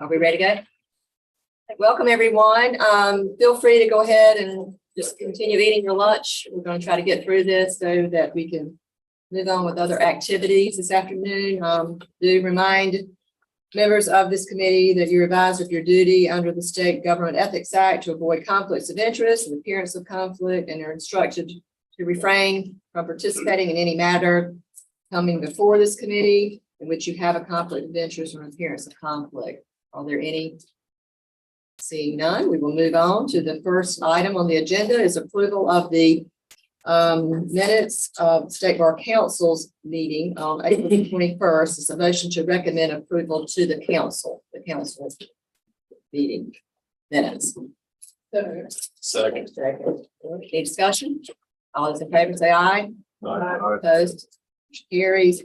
Are we ready to go? Welcome, everyone. Feel free to go ahead and just continue eating your lunch. We're going to try to get through this so that we can move on with other activities this afternoon. Do remind members of this committee that you're advised of your duty under the State Government Ethics Act to avoid conflicts of interest and appearance of conflict, and are instructed to refrain from participating in any matter coming before this committee in which you have a conflict of interest or appearance of conflict. Are there any? Seeing none, we will move on to the first item on the agenda is approval of the minutes of State Bar Council's meeting on April 21st. It's a motion to recommend approval to the council meeting minutes. Second. Any discussion? All those in favor say aye. Aye. Opposed? Carries.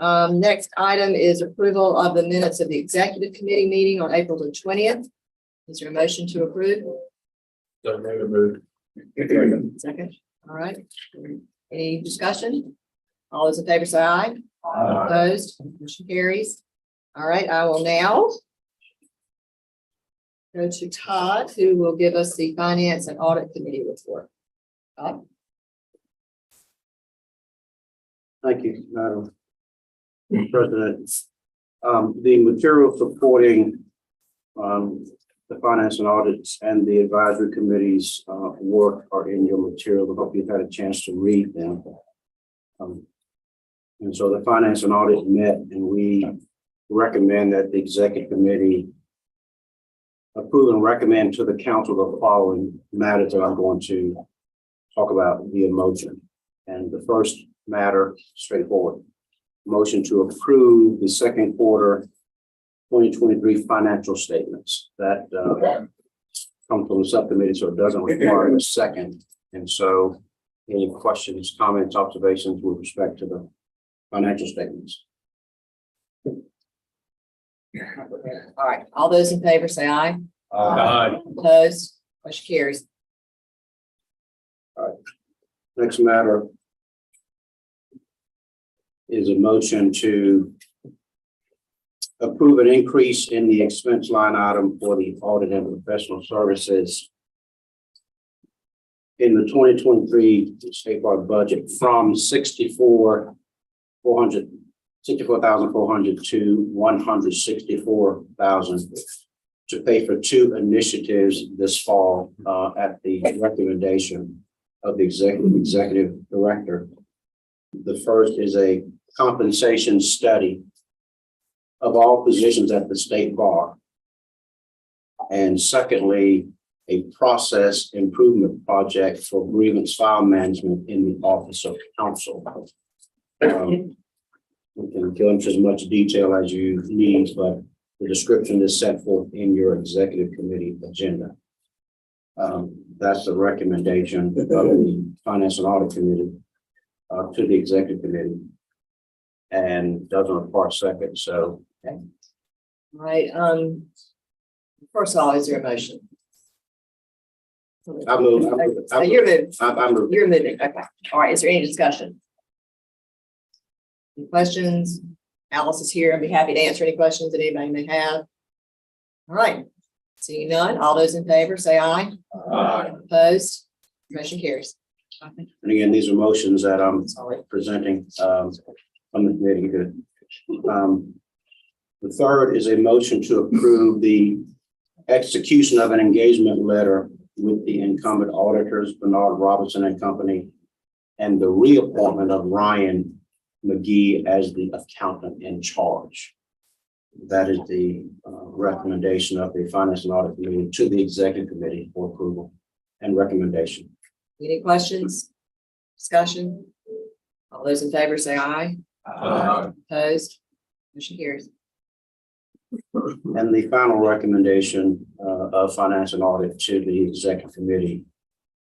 Next item is approval of the minutes of the executive committee meeting on April the 20th. Is there a motion to approve? Don't make a move. Second. All right. Any discussion? All those in favor say aye. Aye. Opposed? Motion carries. All right, I will now go to Todd, who will give us the Finance and Audit Committee report. Todd? Thank you, Madam President. The material supporting the Finance and Audits and the Advisory Committee's work are in your material. I hope you've had a chance to read them. And so the Finance and Audit met, and we recommend that the Executive Committee approve and recommend to the Council the following matters that I'm going to talk about via motion. And the first matter, straightforward. Motion to approve the second quarter 2023 financial statements. That come from the subcommittee, so it doesn't require a second. And so any questions, comments, observations with respect to the financial statements? All right, all those in favor say aye. Aye. Opposed? Motion carries. Next matter is a motion to approve an increase in the expense line item for the audit and professional services in the 2023 State Bar budget from 64,400 to 164,000 to pay for two initiatives this fall at the recommendation of the executive director. The first is a compensation study of all positions at the State Bar. And secondly, a process improvement project for grievance file management in the Office of Counsel. We can go into as much detail as you need, but the description is set forth in your Executive Committee agenda. That's the recommendation of the Finance and Audit Committee to the Executive Committee, and doesn't require a second. So, Okay. All right. First of all, is there a motion? I move. You're moving. I'm You're moving. Okay. All right. Is there any discussion? Any questions? Alice is here. I'd be happy to answer any questions that anybody may have. All right. Seeing none, all those in favor say aye. Aye. Opposed? Motion carries. And again, these are motions that I'm Sorry. presenting from the committee. Good. The third is a motion to approve the execution of an engagement letter with the incumbent auditors, Bernard Robinson and Company, and the reappointment of Ryan McGee as the accountant in charge. That is the recommendation of the Finance and Audit Committee to the Executive Committee for approval and recommendation. Any questions? Discussion? All those in favor say aye. Aye. Opposed? Motion carries. And the final recommendation of Finance and Audit to the Executive Committee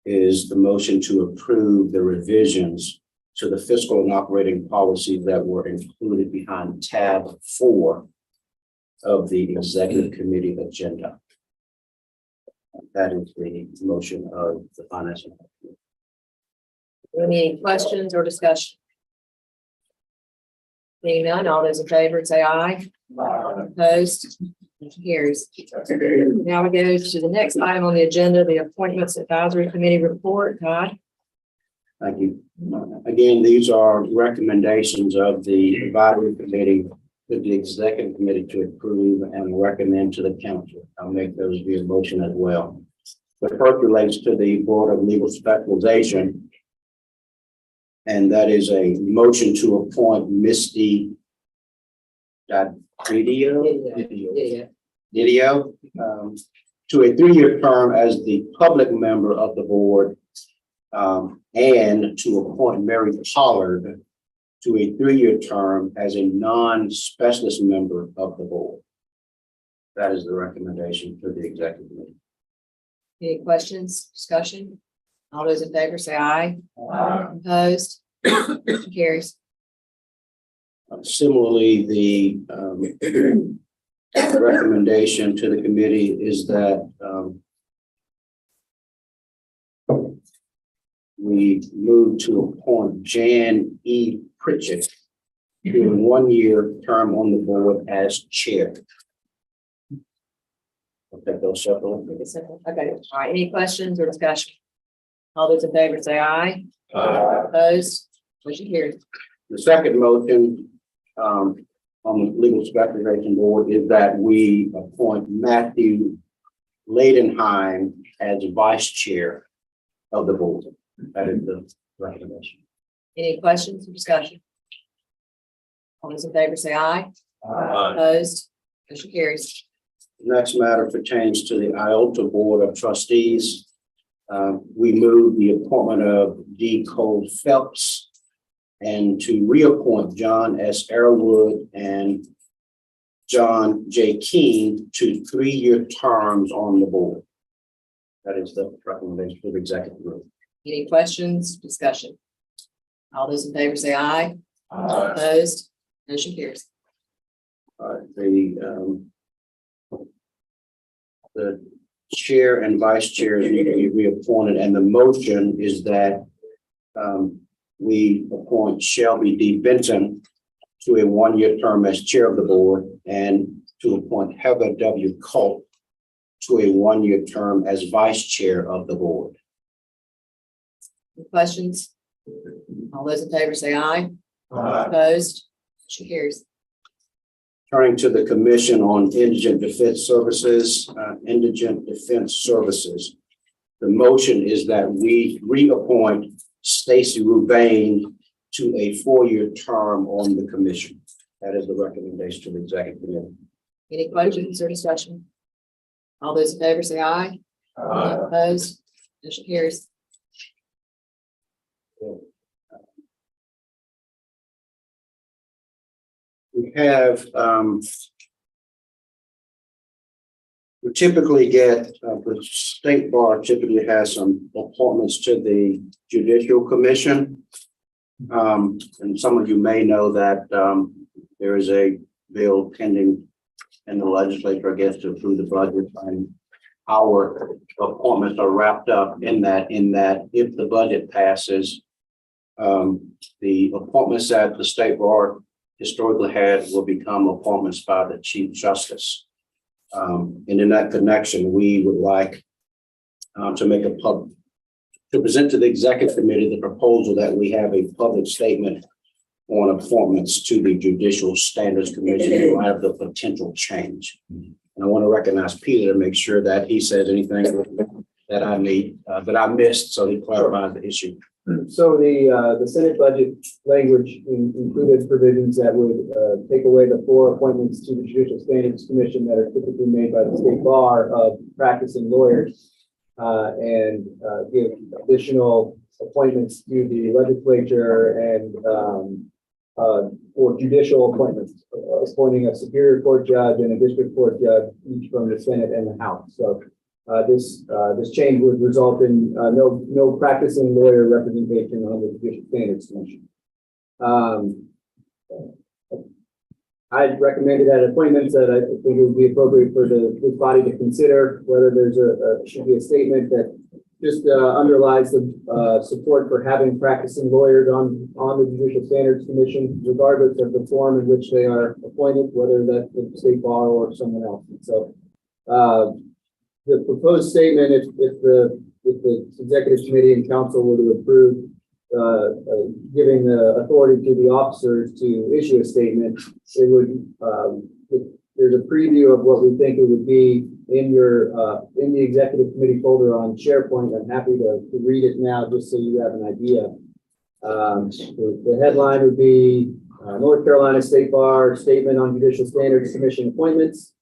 is the motion to approve the revisions to the fiscal and operating policies that were included behind tab 4 of the Executive Committee agenda. That is the motion of the Finance and Audit Committee. Any questions or discussion? Seeing none, all those in favor say aye. Opposed? Motion carries. Now we go to the next item on the agenda, the Appointments Advisory Committee report. Todd? Thank you. Again, these are recommendations of the advisory committee to the executive committee to approve and recommend to the council. I'll make those via motion as well. The first relates to the Board of Legal Specialization. And that is a motion to appoint Misty Didio to a 3-year term as the public member of the board, and to appoint Mary Pollard to a 3-year term as a non-specialist member of the board. That is the recommendation for the executive committee. Any questions, discussion? All those in favor say aye. Aye. Opposed? Motion carries. Similarly, the recommendation to the committee is that we move to appoint Jan E. Pritchett to a 1-year term on the board as chair. I'll take those separately. Make it simple. Okay, all right, any questions or discussion? All those in favor say aye. Opposed? Motion carries. The second motion on the Legal Specialization Board is that we appoint Matthew Ladenheim as vice chair of the board. That is the recommendation. Any questions or discussion? All those in favor say aye. Aye. Opposed? Motion carries. Next matter pertains to the IOTA Board of Trustees. We move the appointment of D. Cole Phelps and to reappoint John S. Airwood and John J. Keene to 3-year terms on the board. That is the recommendation for the executive group. Any questions, discussion? All those in favor say aye. Aye. Opposed? Motion carries. The chair and vice chair need to be reappointed, and the motion is that we appoint Shelby D. Benton to a 1-year term as chair of the board and to appoint Heather W. Culp to a 1-year term as vice chair of the board. Any questions? All those in favor say aye. Aye. Opposed? Motion carries. Turning to the Commission on Indigent Defense Services, the motion is that we reappoint Stacy Rubain to a 4-year term on the commission. That is the recommendation to the executive committee. Any questions or discussion? All those in favor say aye. Aye. Opposed? Motion carries. We have, we typically get, the state bar typically has some appointments to the Judicial Commission. And some of you may know that there is a bill pending in the legislature, I guess, to approve the budget. And our appointments are wrapped up in that if the budget passes, the appointments that the state bar historically had will become appointments by the Chief Justice. And in that connection, we would like to present to the executive committee the proposal that we have a public statement on appointments to the Judicial Standards Commission in light of the potential change. And I want to recognize Peter to make sure that he says anything that I need, that I missed, so he clarifies the issue. So the Senate budget language included provisions that would take away the 4 appointments to the Judicial Standards Commission that are typically made by the state bar of practicing lawyers, and give additional appointments to the legislature and for judicial appointments, appointing a Superior Court judge and a District Court judge, each from the Senate and the House. So this change would result in no practicing lawyer representation on the Judicial Standards Commission. I recommended at appointments that I think it would be appropriate for this body to consider whether there's should be a statement that just underlies the support for having practicing lawyers on the Judicial Standards Commission, regardless of the form in which they are appointed, whether that's the state bar or someone else. And so the proposed statement, if the executive committee and council were to approve giving the authority to the officers to issue a statement, it would there's a preview of what we think it would be in in the executive committee folder on SharePoint. I'm happy to read it now just so you have an idea. The headline would be North Carolina State Bar Statement on Judicial Standards Commission Appointments.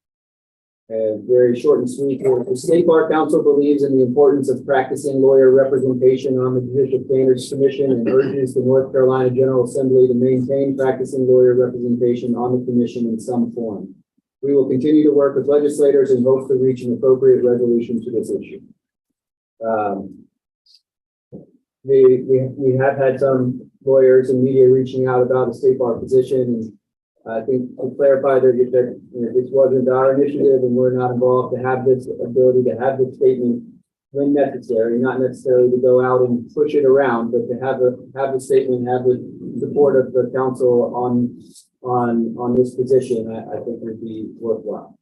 And very short and sweet. The State Bar Council believes in the importance of practicing lawyer representation on the Judicial Standards Commission and urges the North Carolina General Assembly to maintain practicing lawyer representation on the commission in some form. We will continue to work with legislators and hope to reach an appropriate resolution to this issue. We have had some lawyers and media reaching out about the State Bar position, and I think to clarify that this wasn't our initiative and we're not involved to have this ability to have this statement when necessary, not necessarily to go out and push it around, but to have the statement, have the support of the council on this position, I think would be worthwhile.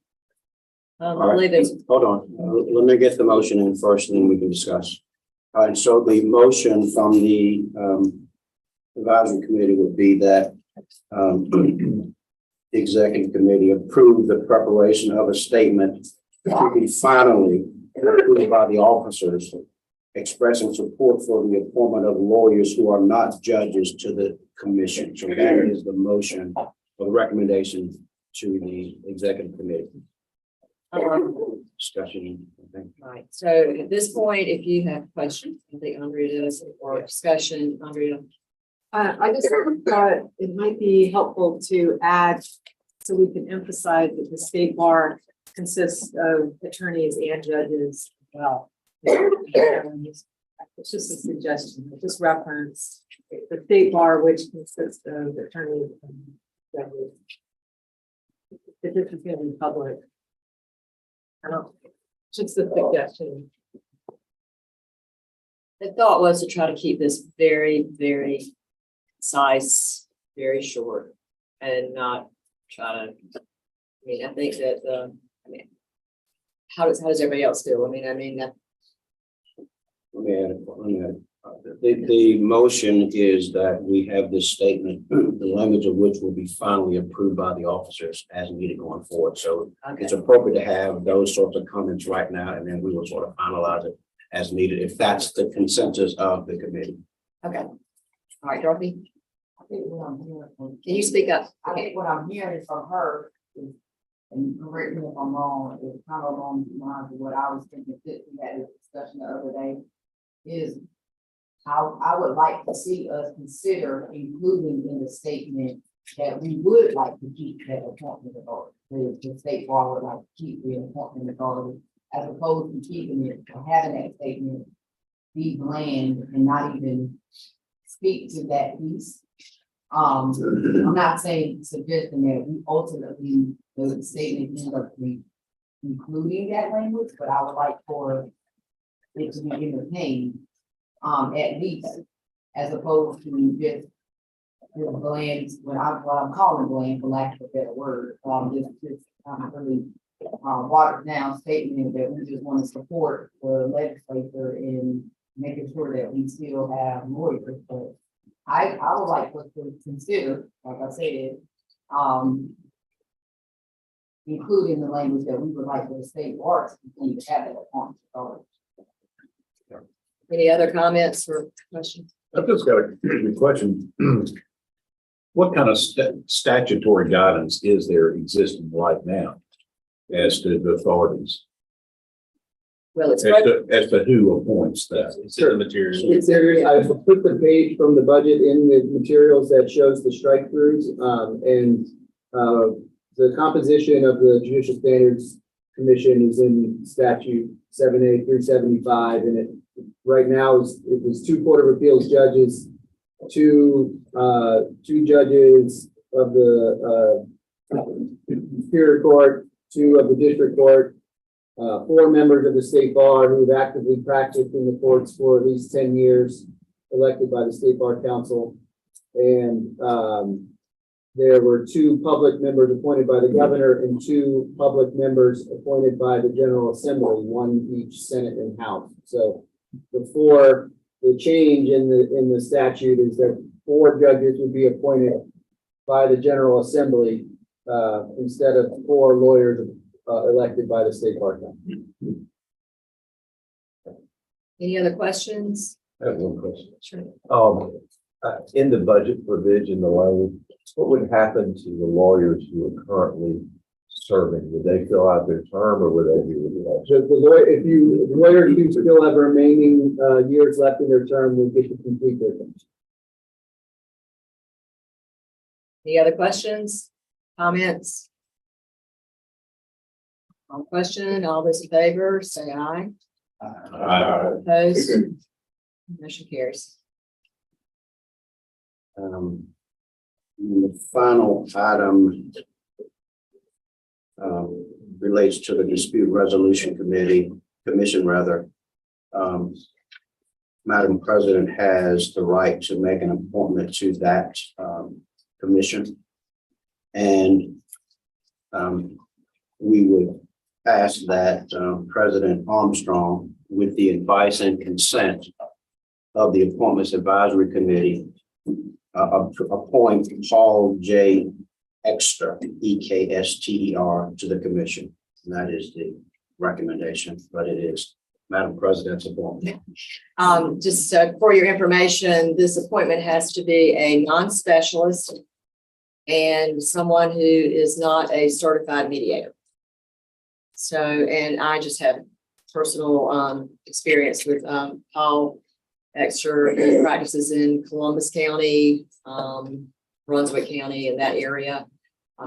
I believe it's Hold on, let me get the motion in first and then we can discuss. All right, so the motion from the advisory committee would be that the executive committee approve the preparation of a statement to be finally approved by the officers expressing support for the appointment of lawyers who are not judges to the commission. So that is the motion or the recommendation to the executive committee. Discussion. right. So at this point, if you have questions, I think Andrea does, or discussion, Andrea. I just thought it might be helpful to add, so we can emphasize that the state bar consists of attorneys and judges as well. It's just a suggestion, just reference the state bar, which consists of attorneys and judges. If this is going to be public. Just a suggestion. The thought was to try to keep this very, very concise, very short, and not try to, I mean, I think that, how does everybody else feel? Let me add it. Let me add it. The motion is that we have this statement, the language of which will be finally approved by the officers as needed going forward. So Okay, it's appropriate to have those sorts of comments right now, and then we will sort of finalize it as needed, if that's the consensus of the committee. okay. All right, Dorothy, I think what I'm hearing from, can you speak up? I think what I'm hearing from her is, and correct me if I'm wrong, is kind of along the lines of what I was thinking that we had a discussion the other day, is I would like to see us consider including in the statement that we would like to keep that appointment authority. The state bar would like to keep the appointment authority, as opposed to keeping it, or having that statement be bland and not even speak to that piece. I'm not suggesting that we ultimately, the statement ends up including that language, but I would like for it to be entertained, at least, as opposed to just bland, what I'm calling bland, for lack of a better word, just really watered down statement that we just want to support the legislature in making sure that we still have lawyers. But I would like us to consider, like I said, including the language that we would like for the state bar to continue to have that appointment authority. Any other comments or questions? I've just got a question. What kind of statutory guidance is there existing right now as to the authorities, Well, it's as to who appoints that? It's in the material. I put the page from the budget in the materials that shows the strike throughs, and the composition of the Judicial Standards Commission is in statute 7A 375, and it right now it was 2 Court of Appeals judges, two judges of the Superior Court, 2 of the District Court, 4 members of the state bar who have actively practiced in the courts for at least 10 years, elected by the State Bar Council. And there were 2 public members appointed by the governor and 2 public members appointed by the General Assembly, 1 each Senate and House. So before the change in the statute is that 4 judges would be appointed by the General Assembly instead of 4 lawyers elected by the State Bar Council. Any other questions? I have one question. Sure. In the budget provision, the language, what would happen to the lawyers who are currently serving? Would they fill out their term or would they be replaced? So the lawyer, if you, the lawyers who still have remaining years left in their term will get to complete their term. Any other questions, comments? On question, all those in favor, say aye. Opposed? Motion carries. The final item relates to the Dispute Resolution Commission rather. Madam President has the right to make an appointment to that commission. And we would ask that President Armstrong, with the advice and consent of the Appointments Advisory Committee, appoint Paul J. Ekster, Ekster, to the commission. And that is the recommendation, but it is Madam President's appointment. Just for your information, this appointment has to be a non-specialist and someone who is not a certified mediator. So, and I just have personal experience with Paul Ekster, who practices in Columbus County, Brunswick County, in that area.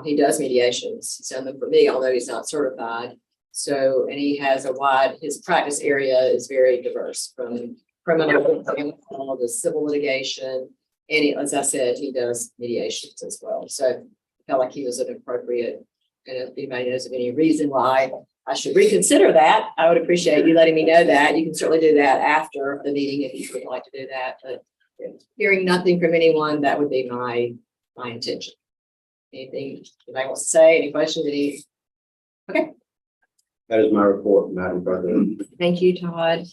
He does mediations. He's done them for me, although he's not certified. So, and he has his practice area is very diverse, from criminal to civil litigation. And as I said, he does mediations as well. So I felt like he was an appropriate, and if anybody knows of any reason why I should reconsider that, I would appreciate you letting me know that. You can certainly do that after the meeting if you would like to do that, but hearing nothing from anyone, that would be my intention. Anything anybody wants to say, any questions, Okay. That is my report, Madam President. Thank you, Todd.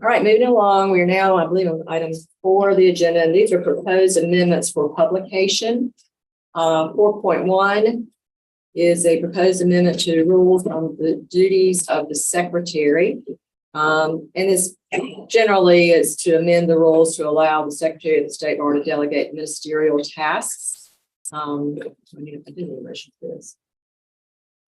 All right, moving along, we are now, I believe, on item 4 of the agenda, and these are proposed amendments for publication. 4.1 is a proposed amendment to rules on the duties of the secretary. And this generally is to amend the rules to allow the secretary of the state bar to delegate ministerial tasks. I did a motion for this.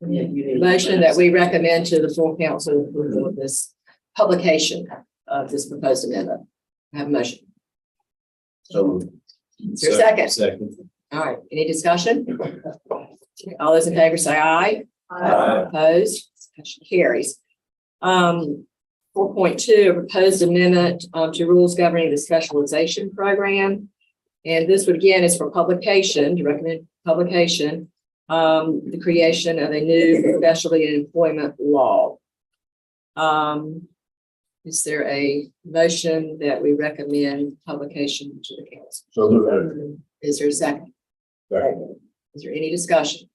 Motion that we recommend to the full council approval of this publication of this proposed amendment. I have a motion. So Is there a second? Second. All right, any discussion? All those in favor say aye. Opposed? Motion carries. 4.2, a proposed amendment to rules governing the specialization program. And this would, again, is for publication, to recommend publication, the creation of a new specialty in employment law. Is there a motion that we recommend publication to the council? So moved. Is there a second? Second. Is there any discussion?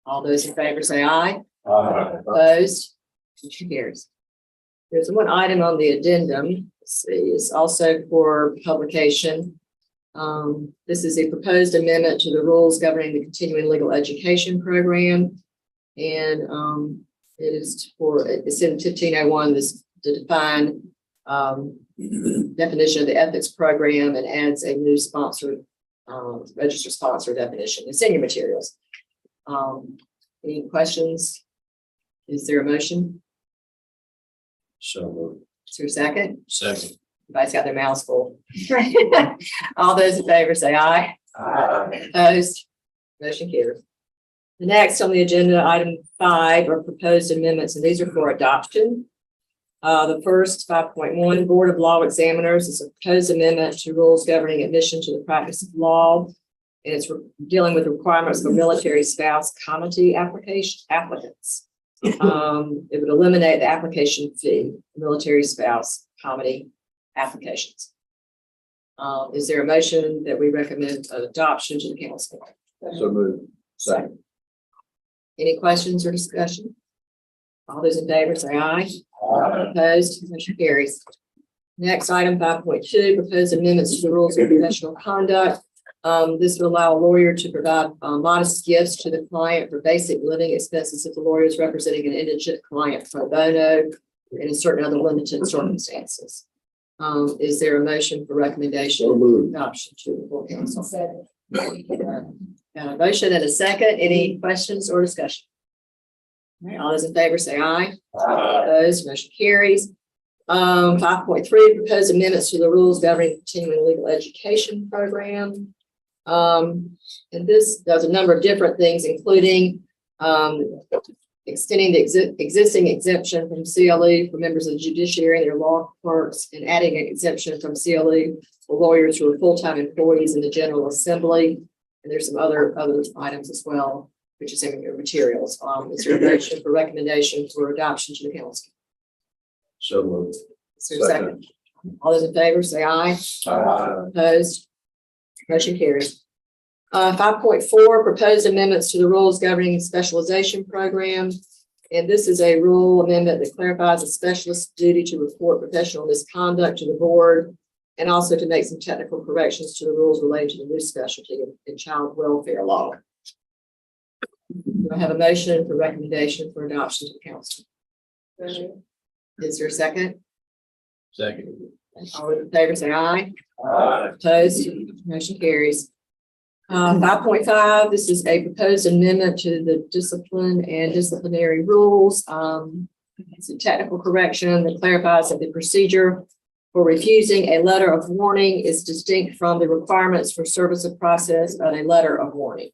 All those in favor say aye. Opposed? Motion carries. There's one item on the addendum. Let's see, it's also for publication. This is a proposed amendment to the rules governing the continuing legal education program. And it is it's in 1501, this to define definition of the ethics program and adds a new sponsored, registered sponsor definition. It's in your materials. Any questions? Is there a motion? So moved. Is there a second? Second. Everybody's got their mouths full. All those in favor say aye. Opposed? Motion carries. The next on the agenda, item 5, are proposed amendments, and these are for adoption. The first, 5.1, Board of Law Examiners, is a proposed amendment to rules governing admission to the practice of law. And it's dealing with requirements for military spouse comity applicants. It would eliminate the application fee, military spouse comedy applications. Is there a motion that we recommend adoption to the council? So moved. Second. Any questions or discussion? All those in favor say aye. Opposed, motion carries. Next, item 5.2, proposed amendments to the rules of professional conduct. This will allow a lawyer to provide modest gifts to the client for basic living expenses if the lawyer is representing an indigent client pro bono and in certain other limited circumstances. Is there a motion for recommendation? So moved. Adoption to the full council. Got a motion and a second. Any questions or discussion? All right, all those in favor say aye. Opposed, motion carries. 5.3, proposed amendments to the rules governing continuing legal education program. And this does a number of different things, including extending the existing exemption from CLE for members of the judiciary and their law clerks, and adding an exemption from CLE for lawyers who are full-time employees in the General Assembly. And there's some other items as well, which is in your materials. Is there a motion for recommendation for adoption to the council? So moved. Is there a second? All those in favor say aye. Opposed? Motion carries. 5.4, proposed amendments to the rules governing specialization program. And this is a rule amendment that clarifies a specialist's duty to report professional misconduct to the board, and also to make some technical corrections to the rules related to the new specialty in child welfare law. Do I have a motion for recommendation for adoption to the council? Is there a second? Second. All in favor say aye. Opposed? Motion carries. 5.5, this is a proposed amendment to the discipline and disciplinary rules. It's a technical correction that clarifies that the procedure for refusing a letter of warning is distinct from the requirements for service of process of a letter of warning.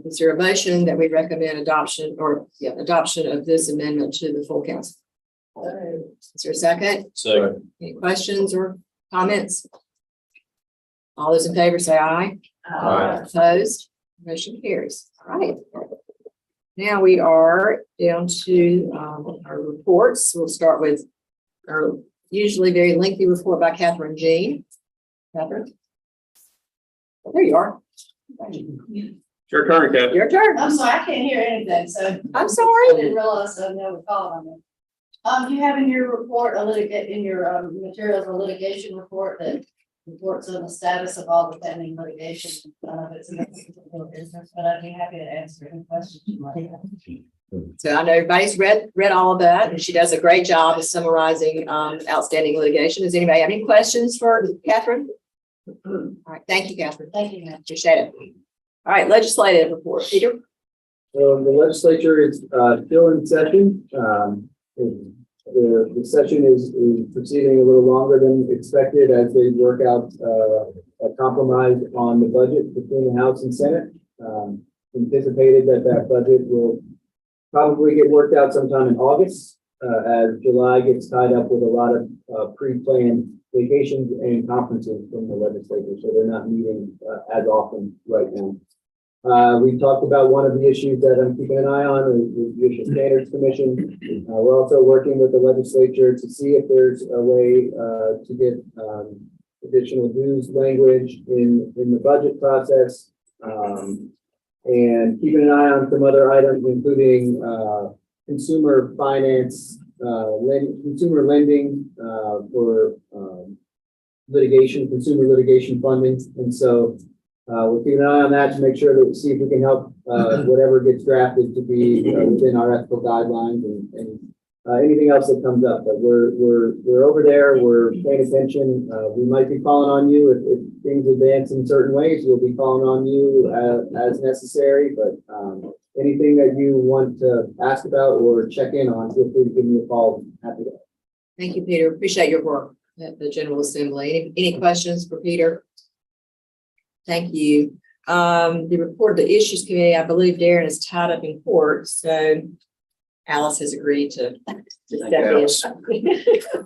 Is there a motion that we recommend adoption of this amendment to the full council? Is there a second? Second. Any questions or comments? All those in favor say aye. Opposed? Motion carries. All right. Now we are down to our reports. We'll start with our usually very lengthy report by Catherine Jean. Catherine? There you are. Your turn, Kathy. Your turn. I'm sorry, I can't hear anything, so. I'm I sorry. didn't realize I never called on it. You have in your report, in your materials, a litigation report that reports on the status of all the pending litigation. It's in the business, but I'd be happy to answer any questions you might have. So I know everybody's read all of that, and she does a great job of summarizing outstanding litigation. Does anybody have any questions for Catherine? All right, thank you, Catherine. Thank you, ma'am. Appreciate it. All right, legislative report. Peter? The legislature is still in session. The session is proceeding a little longer than expected as they work out a compromise on the budget between the House and Senate. Anticipated that budget will probably get worked out sometime in August, as July gets tied up with a lot of pre-planned vacations and conferences from the legislature, so they're not meeting as often right now. We talked about one of the issues that I'm keeping an eye on, the Judicial Standards Commission. We're also working with the legislature to see if there's a way to get additional dues language in the budget process, and keeping an eye on some other items, including consumer finance, consumer lending for consumer litigation funding, and so. We're keeping an eye on that to make sure that we see if we can help whatever gets drafted to be within our ethical guidelines and anything else that comes up. But we're over there. We're paying attention. We might be calling on you if things advance in certain ways. We'll be calling on you as necessary. But anything that you want to ask about or check in on, feel free to give me a call. Happy to. Thank you, Peter. Appreciate your work at the General Assembly. Any questions for Peter? Thank you. The report of the Issues Committee, I believe Darren is tied up in court, so Alice has agreed to step in.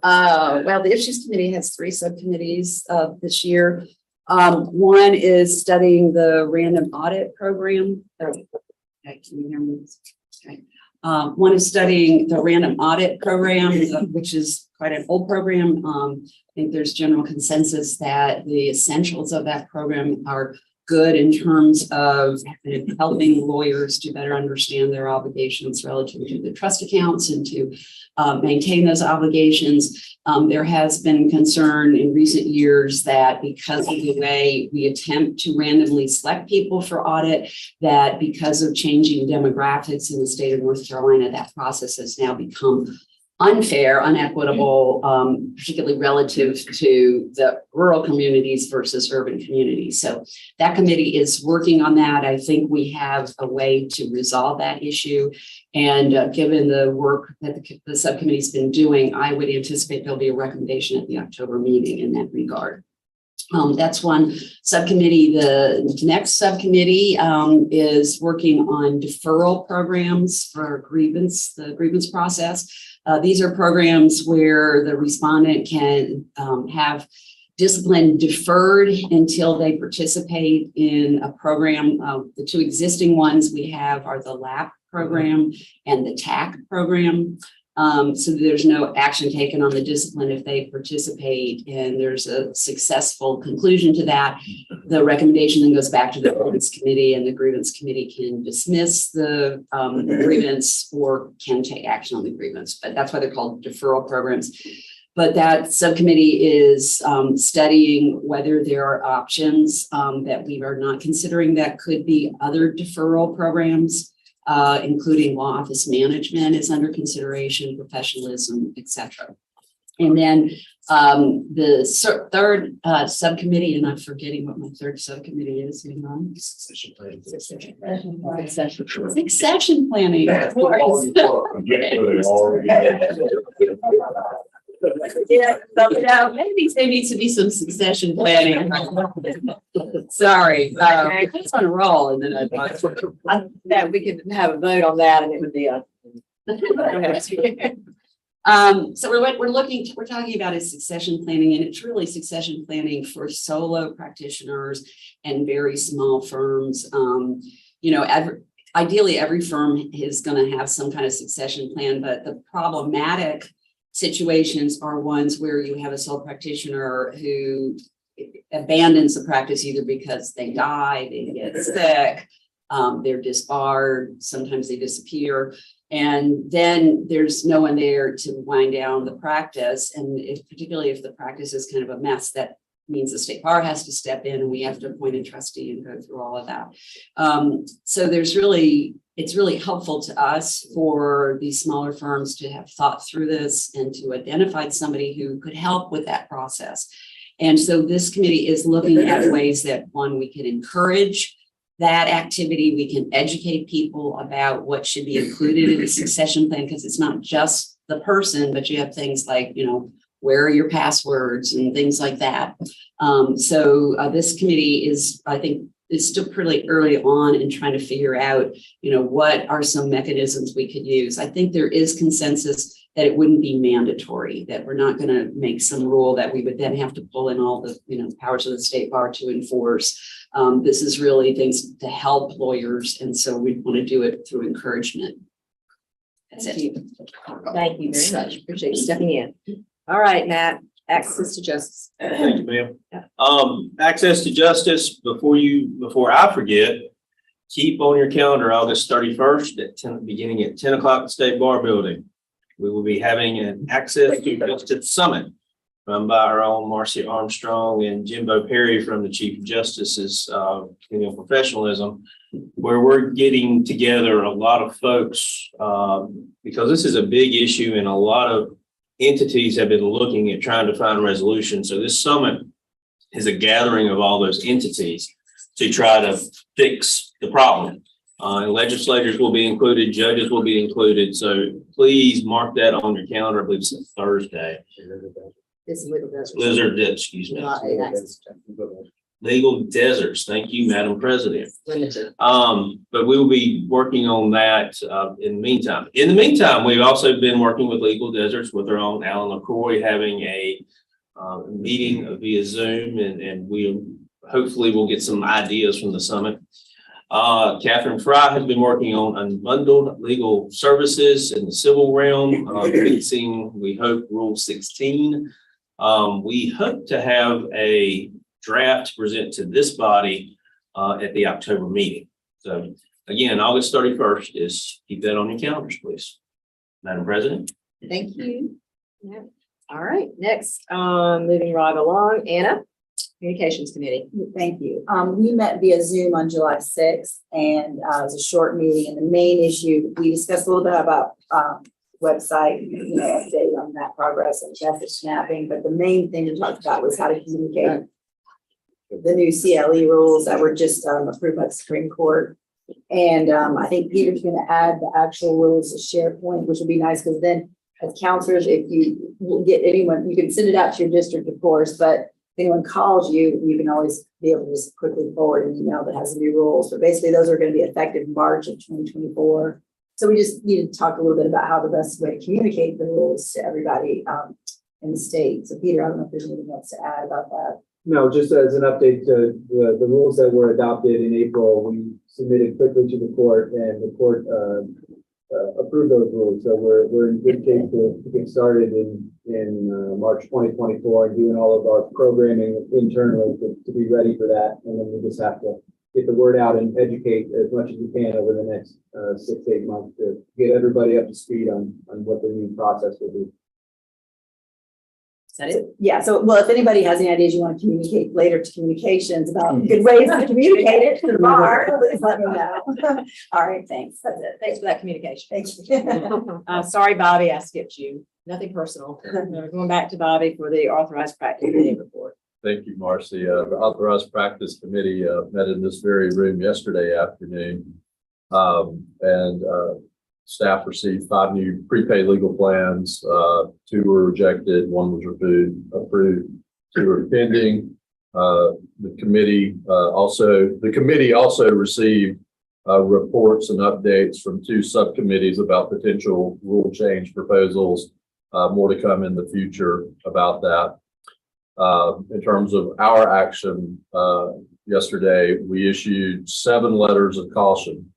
Well, the Issues Committee has 3 subcommittees this year. One is studying the random audit program. Okay, can you hear me? Okay. One is studying the random audit program, which is quite an old program. I think there's general consensus that the essentials of that program are good in terms of helping lawyers to better understand their obligations relative to the trust accounts and to maintain those obligations. There has been concern in recent years that because of the way we attempt to randomly select people for audit, that because of changing demographics in the state of North Carolina, that process has now become unfair, unequitable, particularly relative to the rural communities versus urban communities. So that committee is working on that. I think we have a way to resolve that issue. And given the work that the subcommittee's been doing, I would anticipate there'll be a recommendation at the October meeting in that regard. That's one subcommittee. The next subcommittee is working on deferral programs for the grievance process. These are programs where the respondent can have discipline deferred until they participate in a program. The two existing ones we have are the LAP program and the TAC program. So there's no action taken on the discipline if they participate and there's a successful conclusion to that. The recommendation then goes back to the grievance committee, and the grievance committee can dismiss the grievance or can take action on the grievance. But that's why they're called deferral programs. But that subcommittee is studying whether there are options that we are not considering that could be other deferral programs. Including law office management is under consideration, professionalism, etc. And then the third subcommittee, and I'm forgetting what my third subcommittee is. Succession planning. Succession planning. Of course. Yeah, so maybe there needs to be some succession planning. Sorry, it's on a roll, and then That we could have a vote on that and it would be a. So we're talking about is succession planning, and it's really succession planning for solo practitioners and very small firms. Ideally, every firm is going to have some kind of succession plan, but the problematic situations are ones where you have a sole practitioner who abandons the practice either because they die, they get sick, they're disbarred, sometimes they disappear, and then there's no one there to wind down the practice. And particularly if the practice is kind of a mess, that means the state bar has to step in and we have to appoint a trustee and go through all of that. So it's really helpful to us for these smaller firms to have thought through this and to identify somebody who could help with that process. And so this committee is looking at ways that, one, we can encourage that activity. We can educate people about what should be included in the succession plan, because it's not just the person, but you have things like, where are your passwords and things like that. So this committee is, I think, is still pretty early on in trying to figure out, what are some mechanisms we could use. I think there is consensus that it wouldn't be mandatory, that we're not going to make some rule that we would then have to pull in all the, powers of the state bar to enforce. This is really things to help lawyers. And so we want to do it through encouragement. That's it. Thank you very much. Appreciate you stepping in. All right, Matt, access to justice. Thank you, ma'am. Access to justice, before I forget, keep on your calendar August 31st beginning at 10 o'clock at the State Bar Building. We will be having an Access to Justice Summit run by our own Marcy Armstrong and Jimbo Perry from the Chief Justice's professionalism, where we're getting together a lot of folks because this is a big issue and a lot of entities have been looking at trying to find resolution. So this summit is a gathering of all those entities to try to fix the problem. And legislators will be included, judges will be included. So please mark that on your calendar. I believe it's a Thursday. It's Legal Deserts. Excuse me. Not Access to Legal Deserts. Thank you, Madam President. Limited. But we will be working on that in the meantime. In the meantime, we've also been working with Legal Deserts with our own Alan LaCroix, having a meeting via Zoom, and we hopefully will get some ideas from the summit. Catherine Fry has been working on unbundled legal services in the civil realm, fixing, we hope, Rule 16. We hope to have a draft to present to this body at the October meeting. So again, August 31st is, keep that on your calendars, please. Madam President. Thank you. Yeah. All right, next, moving right along, Anna, Communications Committee. Thank you. We met via Zoom on July 6th and it was a short meeting, and the main issue, we discussed a little bit about website, update on that progress and message snapping, but the main thing we talked about was how to communicate the new CLE rules that were just approved by the Supreme Court. And I think Peter's going to add the actual rules to SharePoint, which would be nice, because then as counselors, if you get anyone, you can send it out to your district, of course, but if anyone calls you, you can always be able to just quickly forward an email that has the new rules. But basically, those are going to be effective March of 2024. So we just need to talk a little bit about how the best way to communicate the rules to everybody in the state. So Peter, I don't know if there's anything else to add about that. No, just as an update to the rules that were adopted in April, we submitted quickly to the court, and the court approved those rules. So we're in good shape to get started in March 2024 and doing all of our programming internally to be ready for that. And then we just have to get the word out and educate as much as we can over the next 6 to 8 months to get everybody up to speed on what the new process will be. Is that it? Yeah, so, well, if anybody has any ideas you want to communicate later to communications about good ways to communicate it to the bar, please let me know. All right, thanks. That's it. Thanks for that communication. Thank you. Sorry, Bobby, I skipped you. Nothing personal. Going back to Bobby for the authorized practice committee report. Thank you, Marcy. The Authorized Practice Committee met in this very room yesterday afternoon. Staff received 5 new prepaid legal plans. 2 were rejected, 1 was approved, 2 are pending. The committee also received reports and updates from 2 subcommittees about potential rule change proposals. More to come in the future about that. In terms of our action, yesterday, we issued 7 letters of caution.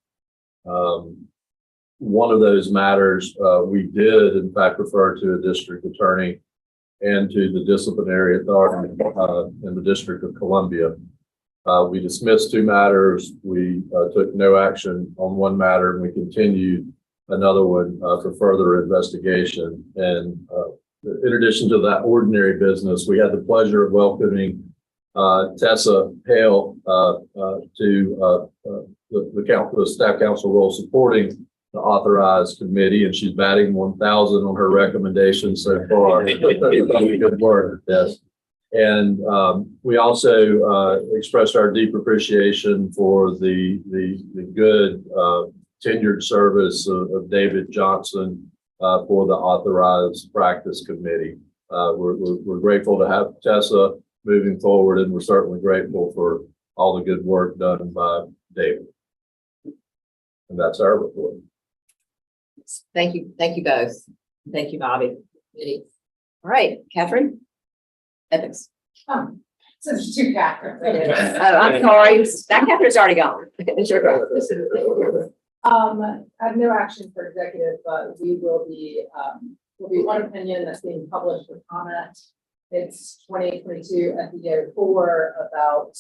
One of those matters, we did in fact refer to a district attorney and to the disciplinary authority in the District of Columbia. We dismissed 2 matters. We took no action on 1 matter, and we continued another one for further investigation. And in addition to that ordinary business, we had the pleasure of welcoming Tessa Hale to the staff council role supporting the authorized committee, and she's batting 1,000 on her recommendations so far. Good work, yes. And we also expressed our deep appreciation for the good tenured service of David Johnson for the authorized practice committee. We're grateful to have Tessa moving forward, and we're certainly grateful for all the good work done by David. And that's our report. Thank you both. Thank you, Bobby. All right, Catherine. Ethics. So there's 2 Catherine. Oh, I'm sorry. That Catherine's already gone. It's your go. I have no action for executive, but we will be 1 opinion that's being published for comment. It's 2022 FEO 4 about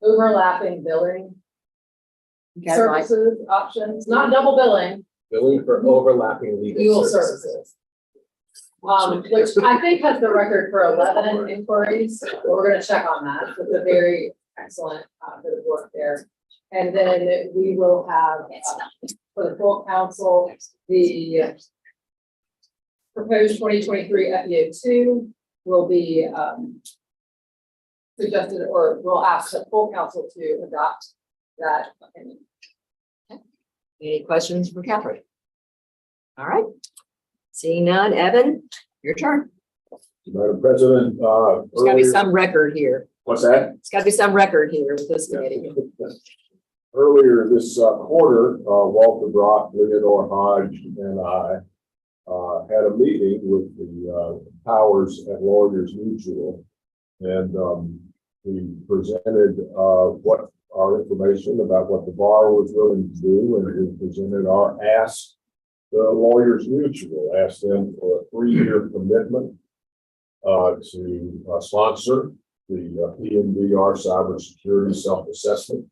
overlapping billing services options, not double billing. Billing for overlapping Legal services. Which I think has the record for 11 inquiries, but we're gonna check on that. It's a very excellent bit of work there. And then we will have for the full council, the proposed 2023 FEO 2 will be suggested, or we'll ask the full council to adopt that opinion. Any questions for Catherine? All right. Seeing none, Evan, your turn. Madam President, There's gotta be some record here. what's that? It's gotta be some record here with this committee. Earlier this quarter, Walter Brock, Leonore Hodge, and I had a meeting with the Powers at Lawyers Mutual, and we presented what our information about what the bar was willing to do, and we presented our ask. The Lawyers Mutual asked them for a 3-year commitment to sponsor the PNVR cybersecurity self-assessment.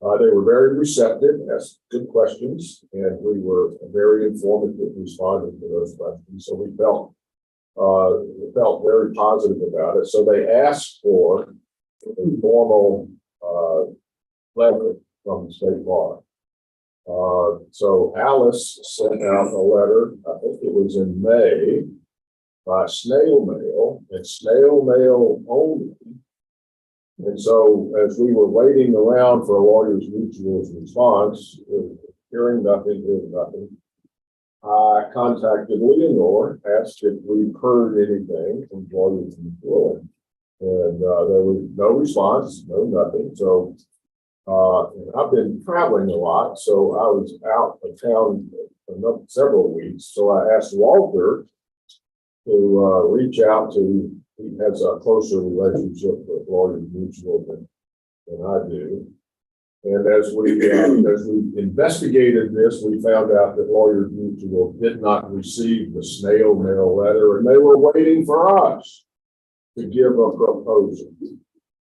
They were very receptive, asked good questions, and we were very informative responding to those questions. So we felt very positive about it. So they asked for a formal letter from the state bar. So Alice sent out a letter, I think it was in May, by snail mail, and snail mail only. And so as we were waiting around for a Lawyers Mutual's response, hearing nothing, I contacted Leonore, asked if we'd heard anything from Lawyers Mutual, and there was no response, nothing. So and I've been traveling a lot, so I was out of town for several weeks. So I asked Walter to reach out to. He has a closer relationship with Lawyers Mutual than I do. And as we investigated this, we found out that Lawyers Mutual did not receive the snail mail letter, and they were waiting for us to give a proposal.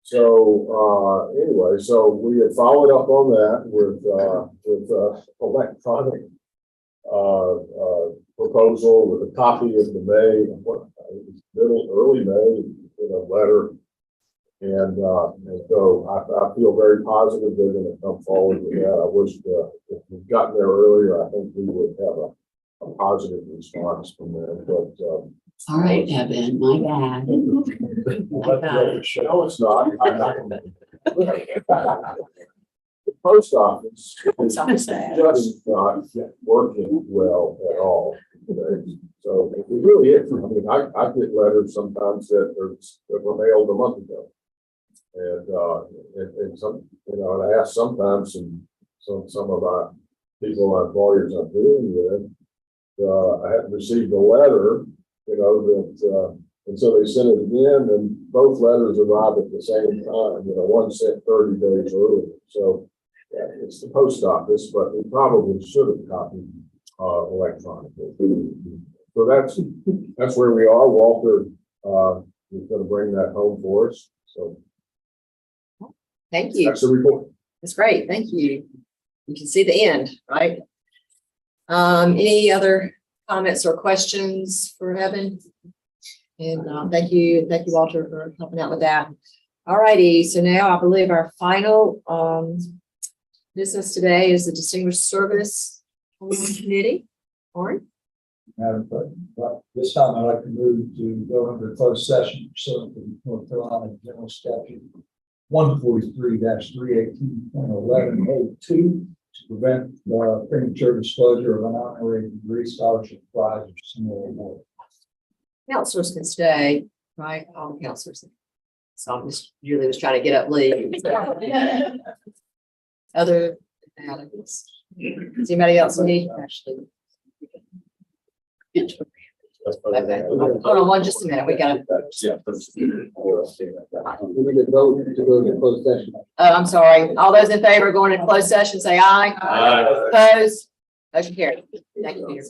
So anyway, so we had followed up on that with electronic proposal with a copy of the early May letter, and so I feel very positive they're going to come forward with that. I wish if we'd gotten there earlier, I think we would have a positive response from them. But All right, Evan, my bad. no, it's not. The post office is just not working well at all. So it really is. I mean, I get letters sometimes that were mailed a month ago. And some, and I ask sometimes some of my people, my lawyers I'm dealing with, I haven't received a letter, that, and so they sent it again, and both letters arrived at the same time, one sent 30 days earlier. So yeah, it's the post office, but we probably should have copied electronically. So that's where we are. Walter is going to bring that home for us. So Thank you. that's the report. That's great. Thank you. You can see the end, right? Any other comments or questions for Evan? And thank you, Walter, for helping out with that. All righty. So now I believe our final business today is the Distinguished Service Committee. Warren? Madam President, but this time I'd like to move to go into closed session pursuant to North Carolina General Statute 143-318.11A2 to prevent the premature disclosure of an honorary degree, scholarship, prize, or similar award. Counselors can stay, right? All the counselors. So Julie was trying to get up late. Other, does anybody else need? Actually. Okay. Hold on just a minute. We got to. We need to vote to go into closed session. Oh, I'm sorry. All those in favor of going into closed session, say aye. Aye. Opposed? Motion carried. Thank you, Peter.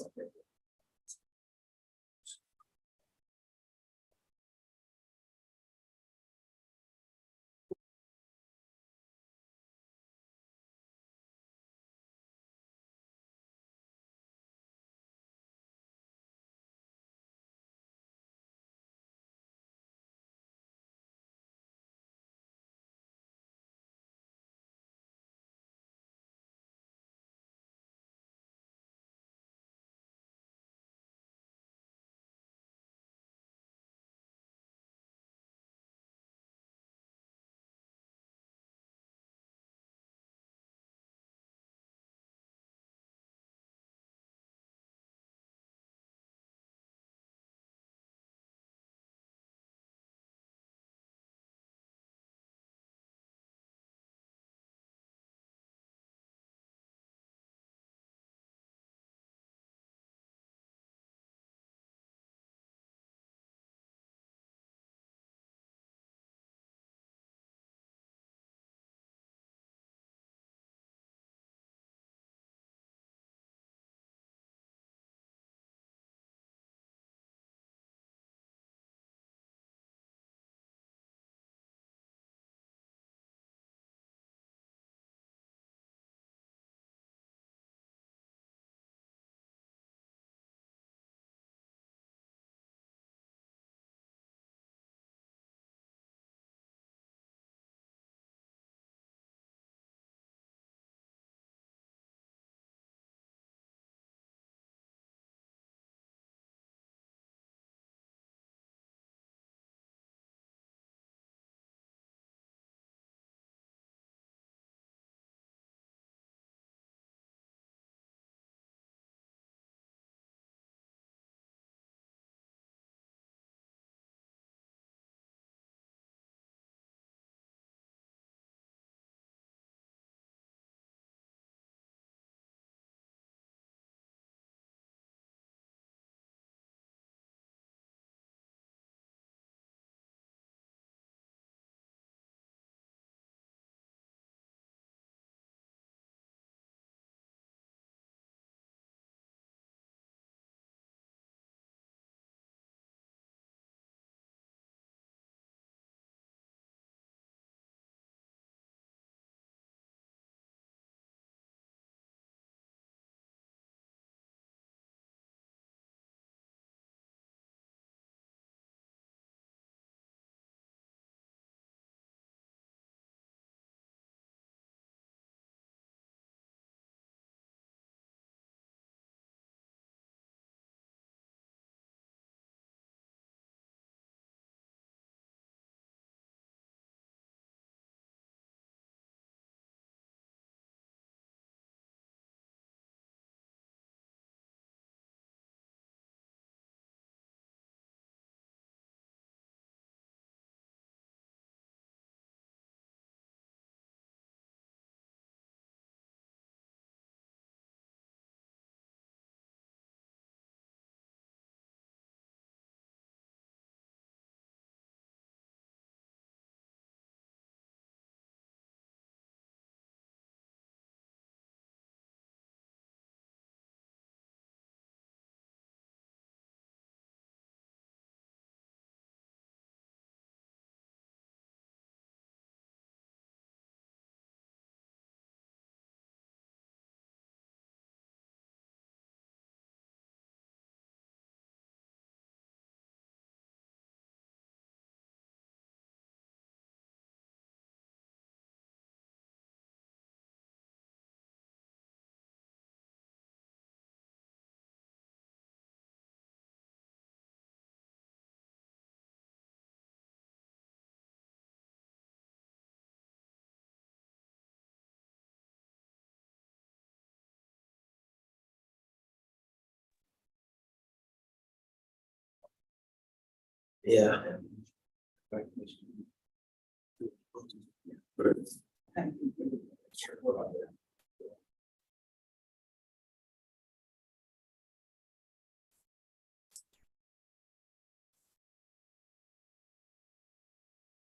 Yeah.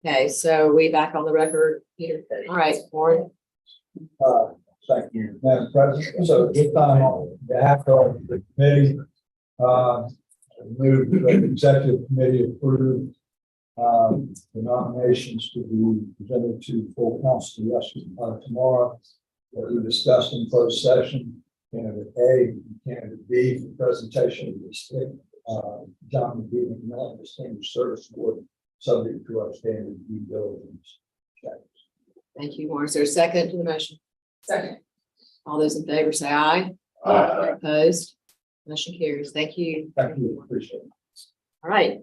Okay, so we back on the record, Peter. All right, Warren. Thank you, Madam President. So this time on behalf of the committee, move that the executive committee approve the nominations to be presented to full council tomorrow that we discussed in closed session. Candidate A, and candidate B for presentation of the state, John B. McMillan, Distinguished Service Award, subject to our standard due diligence checks. Thank you, Warren. Is there a second to the motion? Second. All those in favor say aye. Aye. Opposed? Motion carries. Thank you. Thank you, appreciate it. All right.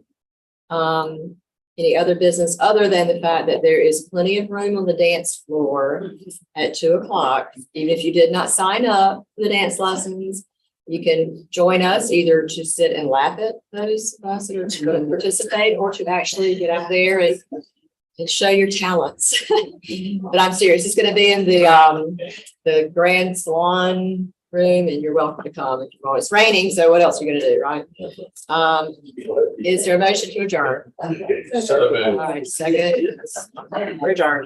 Any other business other than the fact that there is plenty of room on the dance floor at 2:00? Even if you did not sign up for the dance lessons, you can join us either to sit and laugh at those of us that are going to participate or to actually get out there and show your talents. But I'm serious. It's going to be in the Grand Salon room, and you're welcome to come if you want. It's raining, so what else are you going to do, right? Is there a motion to adjourn? So moved. All right, second. We're adjourned.